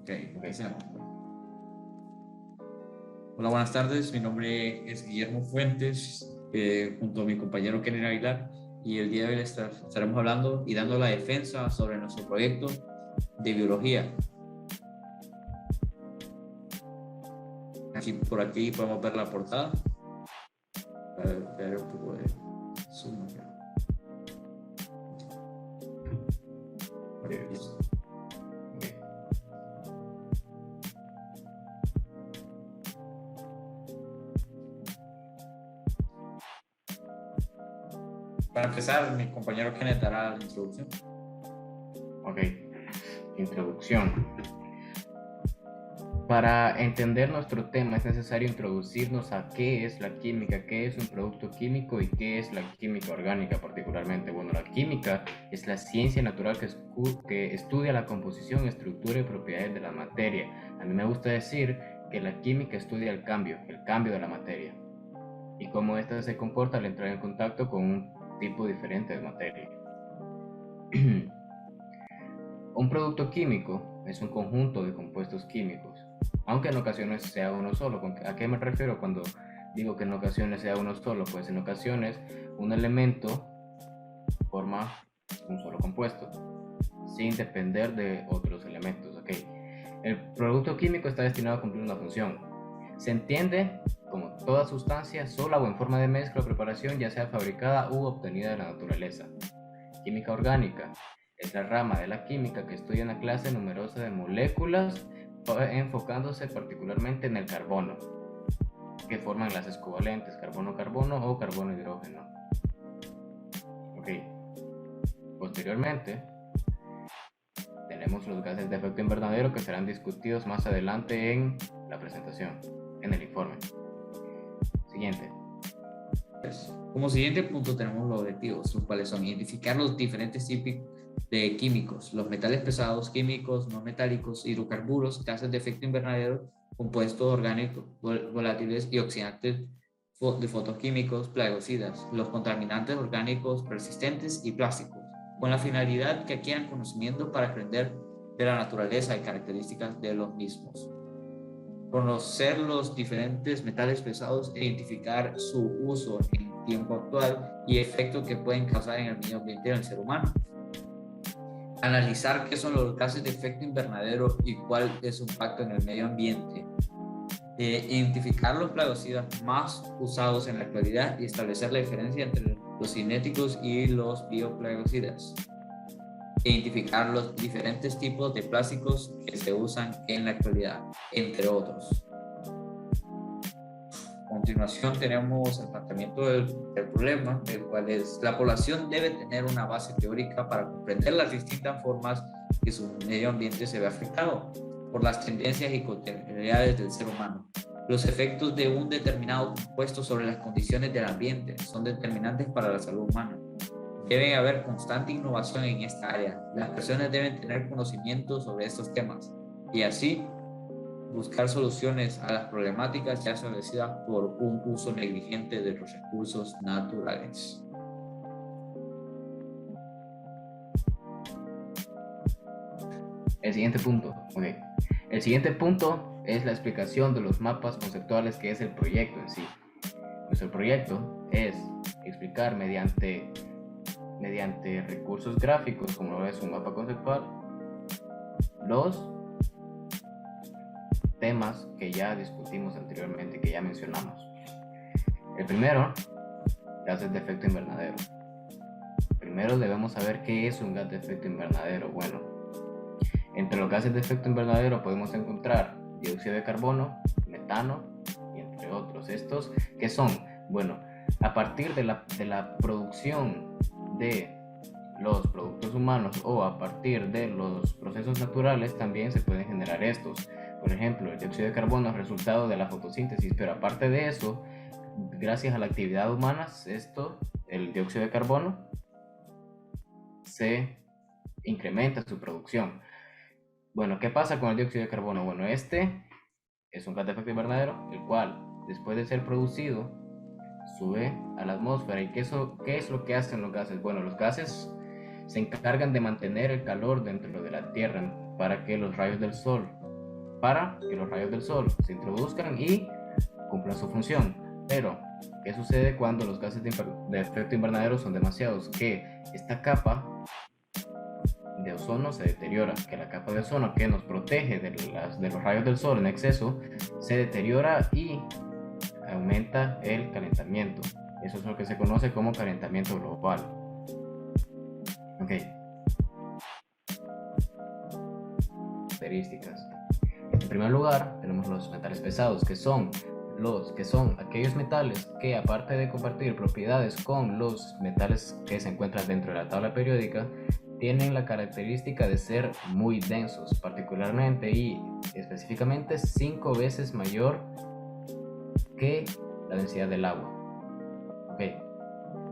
Ok, empecemos. Hola, buenas tardes. Mi nombre es Guillermo Fuentes, junto a mi compañero Kenner Aguilar, y el día de hoy estaremos hablando y dando la defensa sobre nuestro proyecto de biología. Por aquí podemos ver la portada. A ver un poco de zoom acá. Para empezar, mi compañero Kenneth dará la introducción. Ok, introducción. Para entender nuestro tema es necesario introducirnos a qué es la química, qué es un producto químico y qué es la química orgánica particularmente. Bueno, la química es la ciencia natural que estudia la composición, estructura y propiedades de la materia. A mí me gusta decir que la química estudia el cambio de la materia y cómo ésta se comporta al entrar en contacto con un tipo diferente de materia. Un producto químico es un conjunto de compuestos químicos, aunque en ocasiones sea uno solo. ¿A qué me refiero cuando digo que en ocasiones sea uno solo? Pues en ocasiones un elemento forma un solo compuesto, sin depender de otros elementos. ¿Okay? El producto químico está destinado a cumplir una función. Se entiende como toda sustancia sola o en forma de mezcla o preparación, ya sea fabricada u obtenida de la naturaleza. Química orgánica es la rama de la química que estudia una clase numerosa de moléculas, enfocándose particularmente en el carbono, que forman enlaces covalentes, carbono-carbono o carbono-hidrógeno. Ok. Posteriormente, tenemos los gases de efecto invernadero que serán discutidos más adelante en la presentación, en el informe. Siguiente. Como siguiente punto tenemos los objetivos, los cuales son identificar los diferentes tipos de químicos, los metales pesados, químicos no metálicos, hidrocarburos, gases de efecto invernadero, compuestos orgánicos, volátiles y oxidantes de fotoquímicos, plaguicidas, los contaminantes orgánicos persistentes y plásticos, con la finalidad que adquieran conocimiento para aprender de la naturaleza y características de los mismos. Conocer los diferentes metales pesados e identificar su uso en tiempo actual y efectos que pueden causar en el medio ambiente del ser humano. Analizar qué son los gases de efecto invernadero y cuál es su impacto en el medio ambiente. Identificar los plaguicidas más usados en la actualidad y establecer la diferencia entre los cinéticos y los bioplaguicidas. Identificar los diferentes tipos de plásticos que se usan en la actualidad, entre otros. A continuación tenemos el planteamiento del problema, el cual es: la población debe tener una base teórica para comprender las distintas formas que su medio ambiente se ve afectado por las tendencias y cotidianidades del ser humano. Los efectos de un determinado compuesto sobre las condiciones del ambiente son determinantes para la salud humana. Debe haber constante innovación en esta área. Las personas deben tener conocimiento sobre estos temas y así buscar soluciones a las problemáticas ya establecidas por un uso negligente de los recursos naturales. El siguiente punto. Okay. El siguiente punto es la explicación de los mapas conceptuales que es el proyecto en sí. Nuestro proyecto es explicar mediante recursos gráficos, como es un mapa conceptual, los temas que ya discutimos anteriormente, que ya mencionamos. El primero, gases de efecto invernadero. Primero debemos saber qué es un gas de efecto invernadero. Bueno, entre los gases de efecto invernadero podemos encontrar dióxido de carbono, metano y entre otros. Estos, ¿qué son? Bueno, a partir de la producción de los productos humanos o a partir de los procesos naturales también se pueden generar estos. Por ejemplo, el dióxido de carbono es resultado de la fotosíntesis, pero aparte de eso, gracias a la actividad humana, el dióxido de carbono, se incrementa su producción. Bueno, ¿qué pasa con el dióxido de carbono? Bueno, este es un gas de efecto invernadero, el cual, después de ser producido, sube a la atmósfera. ¿Y qué es lo que hacen los gases? Bueno, los gases se encargan de mantener el calor dentro de la Tierra para que los rayos del sol para que los rayos del sol se introduzcan y cumplan su función. Pero, ¿qué sucede cuando los gases de efecto invernadero son demasiados? Que esta capa de ozono se deteriora, que la capa de ozono que nos protege de los rayos del sol en exceso se deteriora y aumenta el calentamiento. Eso es lo que se conoce como calentamiento global. Ok. Características. En primer lugar, tenemos los metales pesados, que son aquellos metales que, aparte de compartir propiedades con los metales que se encuentran dentro de la tabla periódica, tienen la característica de ser muy densos, particularmente y específicamente 5 veces mayor que la densidad del agua. Okay.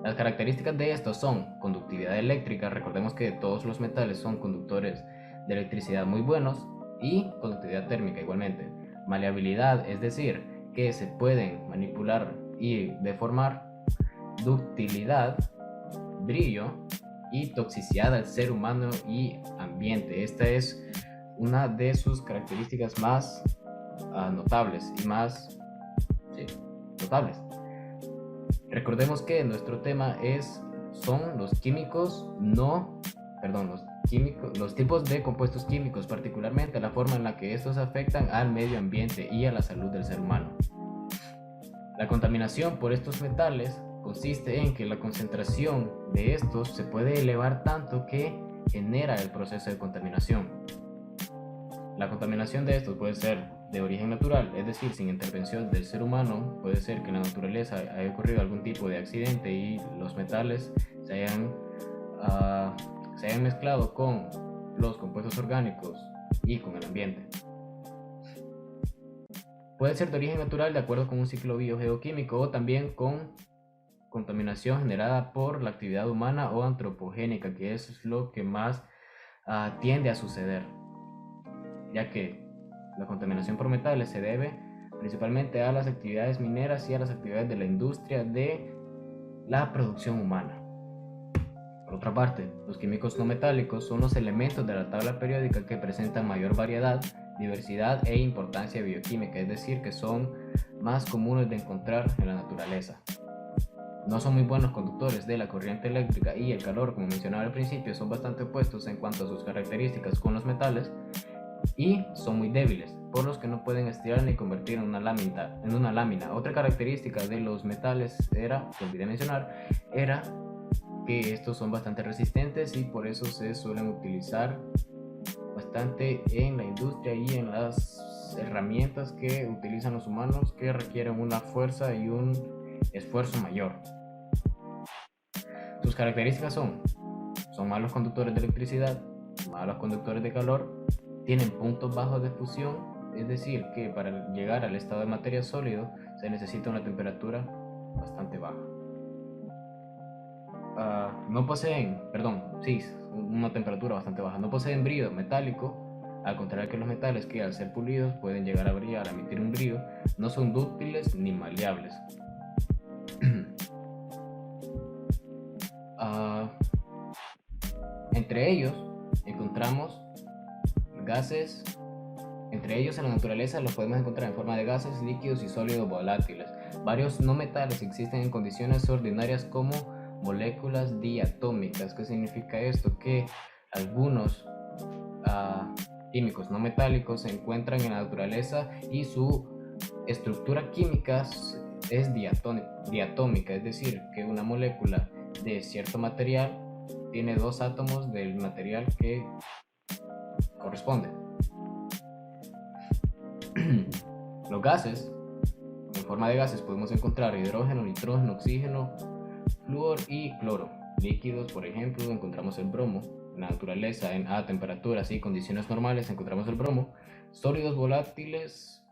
Las características de estos son conductividad eléctrica. Recordemos que todos los metales son conductores de electricidad muy buenos, y conductividad térmica igualmente. Maleabilidad, es decir, que se pueden manipular y deformar. Ductilidad, brillo y toxicidad al ser humano y ambiente. Esta es una de sus características más notables y más notables. Recordemos que nuestro tema son los tipos de compuestos químicos, particularmente la forma en la que estos afectan al medio ambiente y a la salud del ser humano. La contaminación por estos metales consiste en que la concentración de estos se puede elevar tanto que genera el proceso de contaminación. La contaminación de estos puede ser de origen natural, es decir, sin intervención del ser humano. Puede ser que en la naturaleza haya ocurrido algún tipo de accidente y los metales se hayan mezclado con los compuestos orgánicos y con el ambiente. Puede ser de origen natural de acuerdo con un ciclo biogeoquímico, o también con contaminación generada por la actividad humana o antropogénica, que es lo que más tiende a suceder, ya que la contaminación por metales se debe principalmente a las actividades mineras y a las actividades de la industria de la producción humana. Por otra parte, los químicos no metálicos son los elementos de la tabla periódica que presentan mayor variedad, diversidad e importancia bioquímica, es decir, que son más comunes de encontrar en la naturaleza. No son muy buenos conductores de la corriente eléctrica y el calor, como mencionaba al principio, son bastante opuestos en cuanto a sus características con los metales, y son muy débiles, por los que no pueden estirar ni convertir en una lámina. Otra característica de los metales que olvidé mencionar, era que estos son bastante resistentes y por eso se suelen utilizar bastante en la industria y en las herramientas que utilizan los humanos, que requieren una fuerza y un esfuerzo mayor. Sus características son malos conductores de electricidad, malos conductores de calor, tienen puntos bajos de fusión, es decir, que para llegar al estado de materia sólido se necesita una temperatura bastante baja. No poseen brillo metálico, al contrario que los metales, que al ser pulidos pueden llegar a brillar, a emitir un brillo. No son dúctiles ni maleables. Entre ellos encontramos gases. Entre ellos en la naturaleza los podemos encontrar en forma de gases, líquidos y sólidos volátiles. Varios no metales existen en condiciones ordinarias como moléculas diatómicas. ¿Qué significa esto? Que algunos químicos no metálicos se encuentran en la naturaleza y su estructura química es diatómica, es decir, que una molécula de cierto material tiene 2 átomos del material que corresponde. Los gases, en forma de gases podemos encontrar hidrógeno, nitrógeno, oxígeno, flúor y cloro. Líquidos, por ejemplo, encontramos el bromo. En la naturaleza, a temperaturas y condiciones normales, encontramos el bromo. Sólidos volátiles,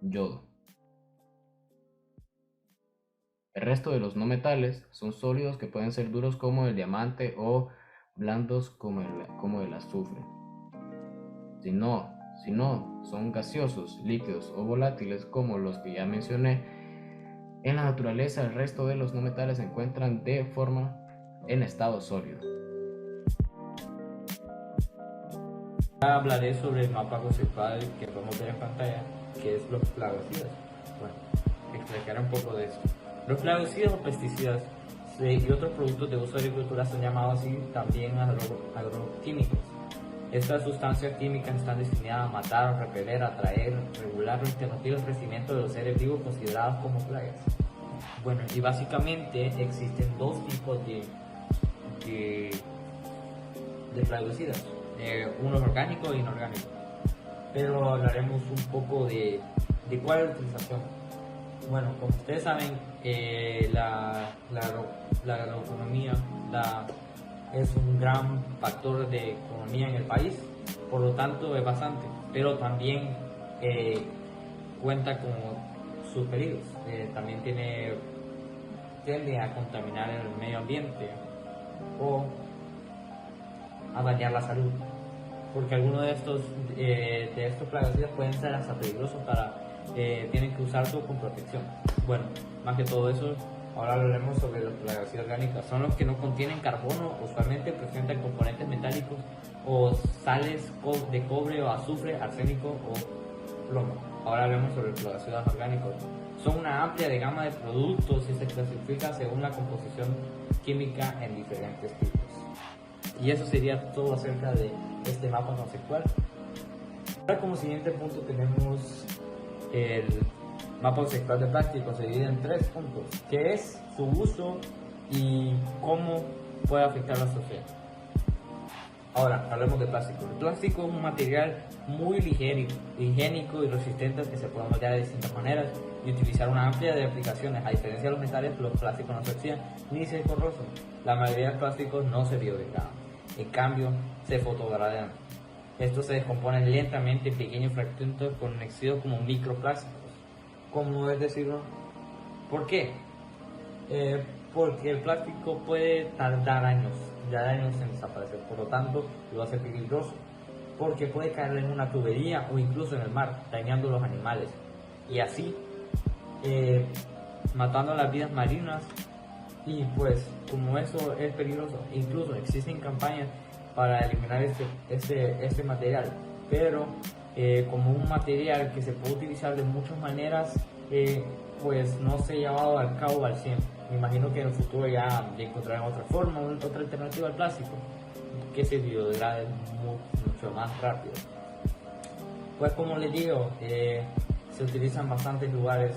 yodo. El resto de los no metales son sólidos que pueden ser duros como el diamante o blandos como el azufre. Si no son gaseosos, líquidos o volátiles como los que ya mencioné, en la naturaleza el resto de los no metales se encuentran en estado sólido. hablaré sobre el mapa conceptual que podemos ver en pantalla, que es los plaguicidas. Bueno, explicaré un poco de eso. Los plaguicidas o pesticidas y otros productos de uso de agricultura son llamados así también agroquímicos. Estas sustancias químicas están destinadas a matar, repeler, atraer, regular o interrumpir el crecimiento de los seres vivos considerados como plagas. Bueno, y básicamente existen dos tipos de plaguicidas, uno es orgánico e inorgánico. Pero hablaremos un poco de cuál es la utilización. Bueno, como ustedes saben, la agroeconomía es un gran factor de economía en el país, por lo tanto es bastante, pero también cuenta con sus peligros. También tiende a contaminar el medio ambiente o a dañar la salud, porque algunos de estos plaguicidas pueden ser hasta peligrosos tienen que usarlo con protección. Bueno, más que todo eso, ahora hablaremos sobre los plaguicidas orgánicos. Son los que no contienen carbono, usualmente presentan componentes metálicos o sales de cobre o azufre, arsénico o plomo. Ahora hablemos sobre los plaguicidas orgánicos. Son una amplia gama de productos y se clasifica según la composición química en diferentes tipos. Y eso sería todo acerca de este mapa conceptual. Ahora, como siguiente punto, tenemos el mapa conceptual de plástico. Se divide en 3 puntos, que es su uso y cómo puede afectar a la sociedad. Ahora, hablemos de plástico. El plástico es un material muy ligero, higiénico y resistente que se puede moldear de distintas maneras y utilizar una amplia de aplicaciones. A diferencia de los metales, los plásticos no se oxidan ni se corrosan. La mayoría de plásticos no se biodegradan, en cambio se fotodegradan. Estos se descomponen lentamente en pequeños fragmentos conocidos como microplásticos. ¿Cómo es decirlo? ¿Por qué? Porque el plástico puede tardar años en desaparecer, por lo tanto lo hace peligroso, porque puede caer en una tubería o incluso en el mar, dañando a los animales y así matando a las vidas marinas. Y pues como eso es peligroso, incluso existen campañas para eliminar este material, pero como un material que se puede utilizar de muchas maneras, pues no se ha llevado a cabo al 100. Me imagino que en el futuro ya encontrarán otra forma, otra alternativa al plástico que se biodegrade mucho más rápido. Pues como les digo, se utilizan en bastantes lugares,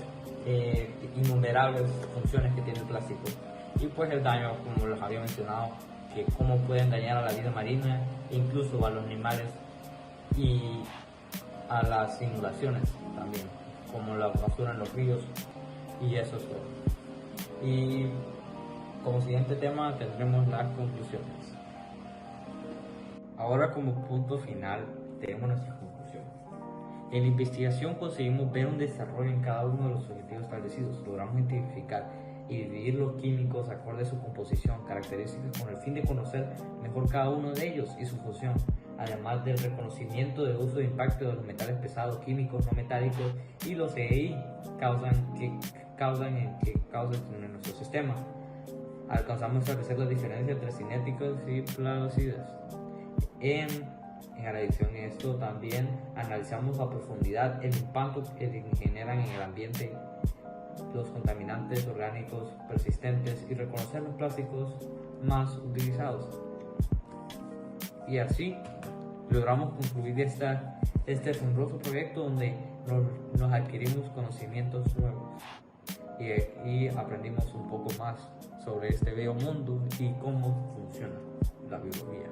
innumerables funciones que tiene el plástico. Y pues el daño, como les había mencionado, que cómo pueden dañar a la vida marina, incluso a los animales y a las simulaciones también, como la basura en los ríos, y eso es todo. Y como siguiente tema tendremos las conclusiones. Ahora, como punto final, tenemos nuestras conclusiones. En la investigación conseguimos ver un desarrollo en cada uno de los objetivos establecidos. Logramos identificar y dividir los químicos acorde a su composición, características, con el fin de conocer mejor cada uno de ellos y su función, además del reconocimiento del uso de impacto de los metales pesados, químicos no metálicos y los EI que causan en nuestro sistema. Alcanzamos a establecer la diferencia entre cinéticos y plaguicidas. En adición a esto, también analizamos a profundidad el impacto que generan en el ambiente los contaminantes orgánicos persistentes y reconocer los plásticos más utilizados. Y así logramos concluir este asombroso proyecto donde nos adquirimos conocimientos nuevos y aprendimos un poco más sobre este bello mundo y cómo funciona la biología.